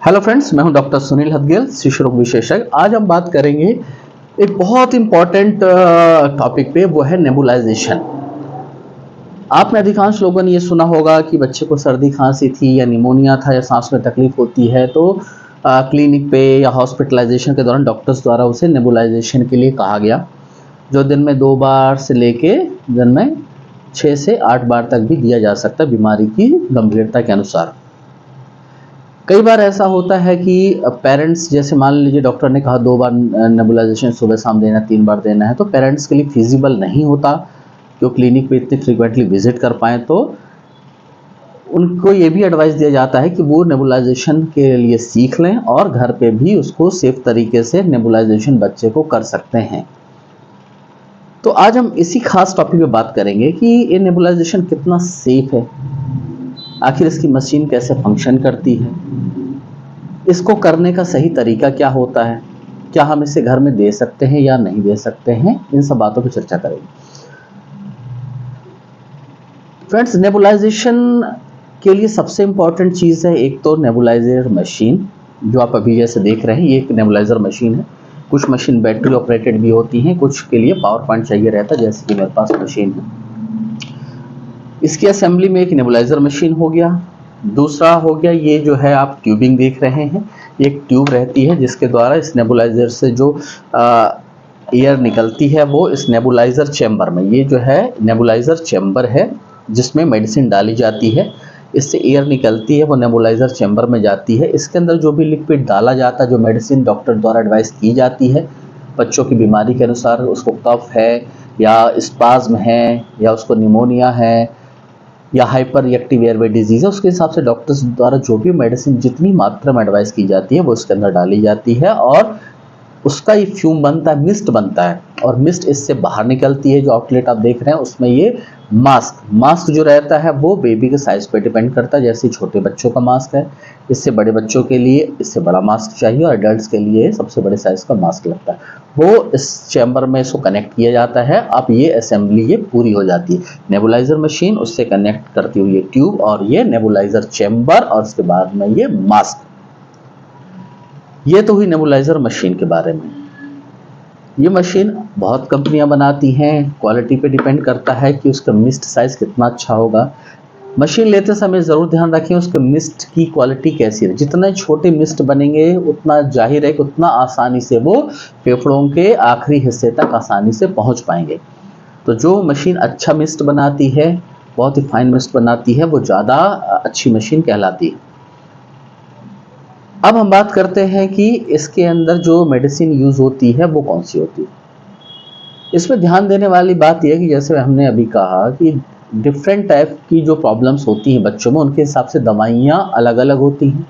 Hello friends, मैं हूं doctor Sunil हदगेल, शिशु रोग विशेषज्ञ। आज हम बात करेंगे एक बहुत इंपॉर्टेंट टॉपिक पे, वो है नेबुलाइजेशन। आपने अधिकांश लोगों ने ये सुना होगा कि बच्चे को सर्दी खांसी थी या निमोनिया था या सांस में तकलीफ होती है तो क्लिनिक पे या हॉस्पिटलाइजेशन के दौरान डॉक्टर्स द्वारा उसे नेबुलाइजेशन के लिए कहा गया, जो दिन में 2 बार से लेके दिन में 6 से 8 बार तक भी दिया जा सकता है, बीमारी की गंभीरता के अनुसार। कई बार ऐसा होता है कि पेरेंट्स, जैसे मान लीजिए डॉक्टर ने कहा 2 बार नेबुलाइजेशन सुबह शाम देना है, 3 बार देना है, तो पेरेंट्स के लिए फिजिबल नहीं होता कि वो क्लिनिक पे इतने फ्रीक्वेंटली विजिट कर पाएँ। तो उनको ये भी एडवाइस दिया जाता है कि वो नेबुलाइजेशन के लिए सीख लें और घर पे भी उसको सेफ तरीके से नेबुलाइजेशन बच्चे को कर सकते हैं। तो आज हम इसी खास टॉपिक पे बात करेंगे कि ये नेबुलाइजेशन कितना सेफ है, आखिर इसकी मशीन कैसे फंक्शन करती है, इसको करने का सही तरीका क्या होता है, क्या हम इसे घर में दे सकते हैं या नहीं दे सकते हैं, इन सब बातों पर चर्चा करेंगे। फ्रेंड्स, नेबुलाइजेशन के लिए सबसे इंपॉर्टेंट चीज़ है एक तो नेबुलाइजर मशीन, जो आप अभी जैसे देख रहे हैं, ये एक नेबुलाइजर मशीन है। कुछ मशीन बैटरी ऑपरेटेड भी होती हैं, कुछ के लिए पावर पॉइंट चाहिए रहता है, जैसे कि मेरे पास मशीन है। इसकी असेंबली में एक नेबुलाइजर मशीन हो गया। दूसरा हो गया, ये जो है आप ट्यूबिंग देख रहे हैं, एक ट्यूब रहती है जिसके द्वारा इस नेबुलाइजर से जो एयर निकलती है वो इस नेबुलाइजर चैम्बर में, ये जो है नेबुलाइजर चैम्बर है जिसमें मेडिसिन डाली जाती है, इससे एयर निकलती है, वो नेबुलाइजर चैम्बर में जाती है। इसके अंदर जो भी लिक्विड डाला जाता है, जो मेडिसिन डॉक्टर द्वारा एडवाइस की जाती है बच्चों की बीमारी के अनुसार, उसको कफ है या स्पाज्म है या उसको निमोनिया है या हाइपर रिएक्टिव एयरवे डिजीज़ है, उसके हिसाब से डॉक्टर्स द्वारा जो भी मेडिसिन जितनी मात्रा में एडवाइस की जाती है वो उसके अंदर डाली जाती है और उसका ये फ्यूम बनता है, मिस्ट बनता है, और मिस्ट इससे बाहर निकलती है। जो आउटलेट आप देख रहे हैं उसमें ये मास्क जो रहता है वो बेबी के साइज पे डिपेंड करता है। जैसे छोटे बच्चों का मास्क है, इससे बड़े बच्चों के लिए इससे बड़ा मास्क चाहिए और एडल्ट्स के लिए सबसे बड़े साइज का मास्क लगता है। वो इस चैम्बर में इसको कनेक्ट किया जाता है। अब ये असेंबली ये पूरी हो जाती है, नेबुलाइजर मशीन उससे कनेक्ट करती हुई ये ट्यूब और ये नेबुलाइजर चैम्बर और उसके बाद में ये मास्क। ये तो हुई नेबुलाइजर मशीन के बारे में। ये मशीन बहुत कंपनियां बनाती हैं, क्वालिटी पे डिपेंड करता है कि उसका मिस्ट साइज कितना अच्छा होगा। मशीन लेते समय ज़रूर ध्यान रखें उसके मिस्ट की क्वालिटी कैसी है। जितने छोटे मिस्ट बनेंगे उतना जाहिर है कि उतना आसानी से वो फेफड़ों के आखिरी हिस्से तक आसानी से पहुंच पाएंगे। तो जो मशीन अच्छा मिस्ट बनाती है, बहुत ही फाइन मिस्ट बनाती है, वो ज़्यादा अच्छी मशीन कहलाती है। अब हम बात करते हैं कि इसके अंदर जो मेडिसिन यूज़ होती है वो कौन सी होती है। इसमें ध्यान देने वाली बात यह है कि जैसे हमने अभी कहा कि डिफरेंट टाइप की जो प्रॉब्लम्स होती हैं बच्चों में, उनके हिसाब से दवाइयाँ अलग अलग होती हैं,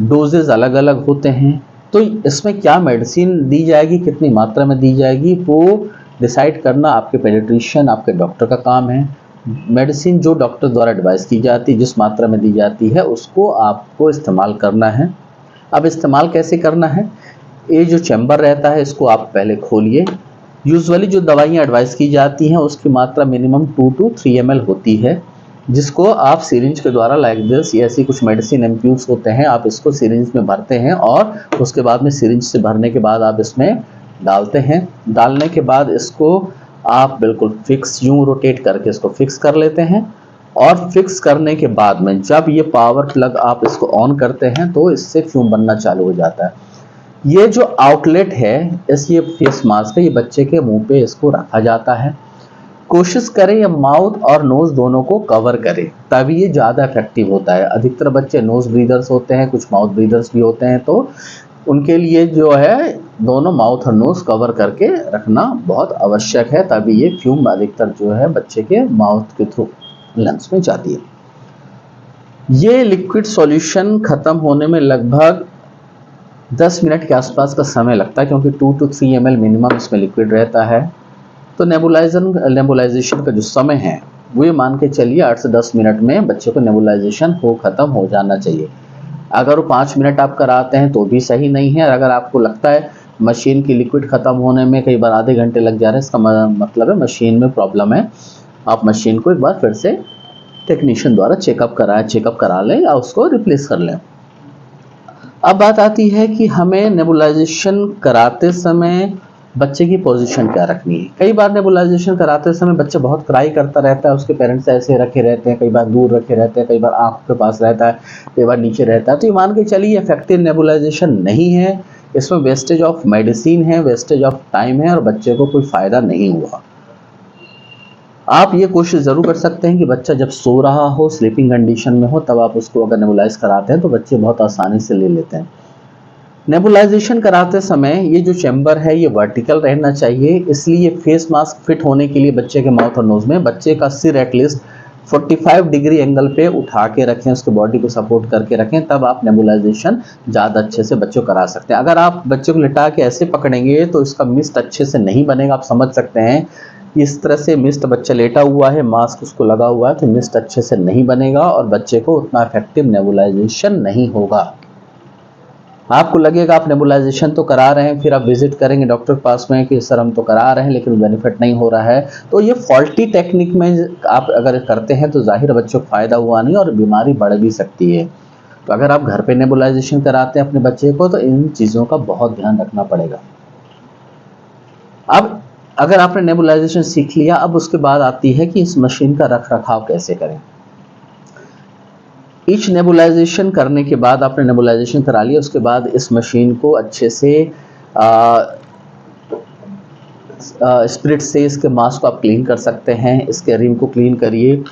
डोजेज अलग अलग होते हैं। तो इसमें क्या मेडिसिन दी जाएगी, कितनी मात्रा में दी जाएगी, वो डिसाइड करना आपके पेडिट्रिशियन, आपके डॉक्टर का काम है। मेडिसिन जो डॉक्टर द्वारा एडवाइस की जाती है, जिस मात्रा में दी जाती है, उसको आपको इस्तेमाल करना है। अब इस्तेमाल कैसे करना है, ये जो चैम्बर रहता है इसको आप पहले खोलिए। यूजुअली जो दवाइयाँ एडवाइस की जाती हैं उसकी मात्रा मिनिमम 2 to 3 ml होती है, जिसको आप सिरिंज के द्वारा लाइक दिस, ऐसी कुछ मेडिसिन एम्प्यूल्स होते हैं, आप इसको सिरिंज में भरते हैं और उसके बाद में सिरिंज से भरने के बाद आप इसमें डालते हैं। डालने के बाद इसको आप बिल्कुल फिक्स यूँ रोटेट करके इसको फिक्स कर लेते हैं और फिक्स करने के बाद में जब ये पावर प्लग आप इसको ऑन करते हैं तो इससे फ्यूम बनना चालू हो जाता है। ये जो आउटलेट है, ये फेस मास्क है, ये बच्चे के मुंह पे इसको रखा जाता है। कोशिश करें ये माउथ और नोज दोनों को कवर करें, तभी ये ज़्यादा इफेक्टिव होता है। अधिकतर बच्चे नोज ब्रीदर्स होते हैं, कुछ माउथ ब्रीदर्स भी होते हैं, तो उनके लिए जो है दोनों माउथ और नोज कवर करके रखना बहुत आवश्यक है, तभी ये फ्यूम अधिकतर जो है बच्चे के माउथ के थ्रू लंग्स में जाती है। ये लिक्विड सॉल्यूशन खत्म होने में लगभग 10 मिनट के आसपास का समय लगता है, क्योंकि 2 to 3 ml मिनिमम इसमें लिक्विड रहता है। तो नेबुलाइजेशन का जो समय है वो ये मान के चलिए 8 से 10 मिनट में बच्चे को नेबुलाइजेशन खत्म हो जाना चाहिए। अगर वो 5 मिनट आप कराते हैं तो भी सही नहीं है। अगर आपको लगता है मशीन की लिक्विड ख़त्म होने में कई बार आधे घंटे लग जा रहे हैं, इसका मतलब है मशीन में प्रॉब्लम है। आप मशीन को एक बार फिर से टेक्नीशियन द्वारा चेकअप करा लें या उसको रिप्लेस कर लें। अब बात आती है कि हमें नेबुलाइजेशन कराते समय बच्चे की पोजीशन क्या रखनी है। कई बार नेबुलाइजेशन कराते समय बच्चा बहुत क्राई करता रहता है, उसके पेरेंट्स ऐसे रखे रहते हैं, कई बार दूर रखे रहते हैं, कई बार आँख के पास रहता है, कई बार नीचे रहता है। तो ये मान के चलिए इफेक्टिव नेबुलाइजेशन नहीं है, इसमें वेस्टेज ऑफ मेडिसिन है, वेस्टेज ऑफ टाइम है और बच्चे को कोई फ़ायदा नहीं हुआ। आप ये कोशिश ज़रूर कर सकते हैं कि बच्चा जब सो रहा हो, स्लीपिंग कंडीशन में हो, तब आप उसको अगर नेबुलाइज कराते हैं तो बच्चे बहुत आसानी से ले लेते हैं। नेबुलाइजेशन कराते समय ये जो चैम्बर है ये वर्टिकल रहना चाहिए, इसलिए फेस मास्क फिट होने के लिए बच्चे के माउथ और नोज में बच्चे का सिर एटलीस्ट 45 डिग्री एंगल पे उठा के रखें, उसके बॉडी को सपोर्ट करके रखें, तब आप नेबुलाइजेशन ज़्यादा अच्छे से बच्चों करा सकते हैं। अगर आप बच्चे को लिटा के ऐसे पकड़ेंगे तो इसका मिस्ट अच्छे से नहीं बनेगा। आप समझ सकते हैं इस तरह से मिस्ट बच्चा लेटा हुआ है, मास्क उसको लगा हुआ है, तो मिस्ट अच्छे से नहीं बनेगा और बच्चे को उतना इफेक्टिव नेबुलाइजेशन नहीं होगा। आपको लगेगा आप नेबुलाइजेशन तो करा रहे हैं, फिर आप विजिट करेंगे डॉक्टर के पास में कि सर हम तो करा रहे हैं लेकिन बेनिफिट नहीं हो रहा है, तो ये फॉल्टी टेक्निक में आप अगर करते हैं तो जाहिर बच्चों को फ़ायदा हुआ नहीं और बीमारी बढ़ भी सकती है। तो अगर आप घर पे नेबुलाइजेशन कराते हैं अपने बच्चे को तो इन चीज़ों का बहुत ध्यान रखना पड़ेगा। अब अगर आपने नेबुलाइजेशन सीख लिया, अब उसके बाद आती है कि इस मशीन का रख रखाव कैसे करें। ईच नेबुलाइजेशन करने के बाद आपने नेबुलाइजेशन करा लिया, उसके बाद इस मशीन को अच्छे से स्पिरिट से इसके मास्क को आप क्लीन कर सकते हैं, इसके रिम को क्लीन करिए,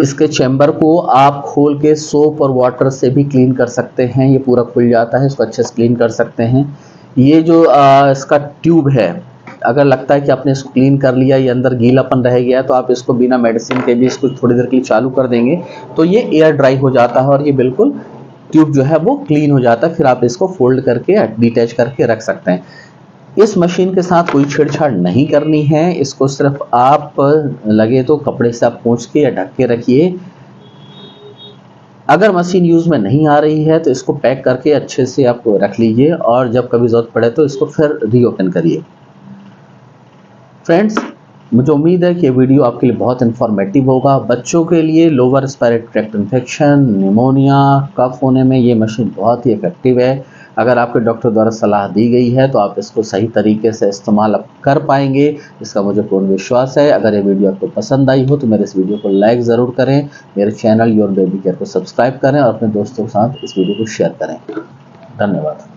इसके चैम्बर को आप खोल के सोप और वाटर से भी क्लीन कर सकते हैं, ये पूरा खुल जाता है, इसको अच्छे से क्लीन कर सकते हैं। ये जो इसका ट्यूब है, अगर लगता है कि आपने इसको क्लीन कर लिया, ये अंदर गीलापन रह गया, तो आप इसको बिना मेडिसिन के भी इसको थोड़ी देर के लिए चालू कर देंगे तो ये एयर ड्राई हो जाता है और ये बिल्कुल ट्यूब जो है वो क्लीन हो जाता है। फिर आप इसको फोल्ड करके डिटैच करके रख सकते हैं। इस मशीन के साथ कोई छेड़छाड़ नहीं करनी है, इसको सिर्फ आप लगे तो कपड़े से आप पोंछ के या ढक के रखिए। अगर मशीन यूज़ में नहीं आ रही है तो इसको पैक करके अच्छे से आप रख लीजिए और जब कभी ज़रूरत पड़े तो इसको फिर रीओपन करिए। फ्रेंड्स, मुझे उम्मीद है कि ये वीडियो आपके लिए बहुत इन्फॉर्मेटिव होगा। बच्चों के लिए lower respiratory tract infection, pneumonia, cough होने में ये मशीन बहुत ही इफेक्टिव है। अगर आपके डॉक्टर द्वारा सलाह दी गई है तो आप इसको सही तरीके से इस्तेमाल कर पाएंगे, इसका मुझे पूर्ण विश्वास है। अगर ये वीडियो आपको पसंद आई हो तो मेरे इस वीडियो को लाइक ज़रूर करें, मेरे चैनल योर बेबी केयर को सब्सक्राइब करें और अपने दोस्तों के साथ इस वीडियो को शेयर करें। धन्यवाद।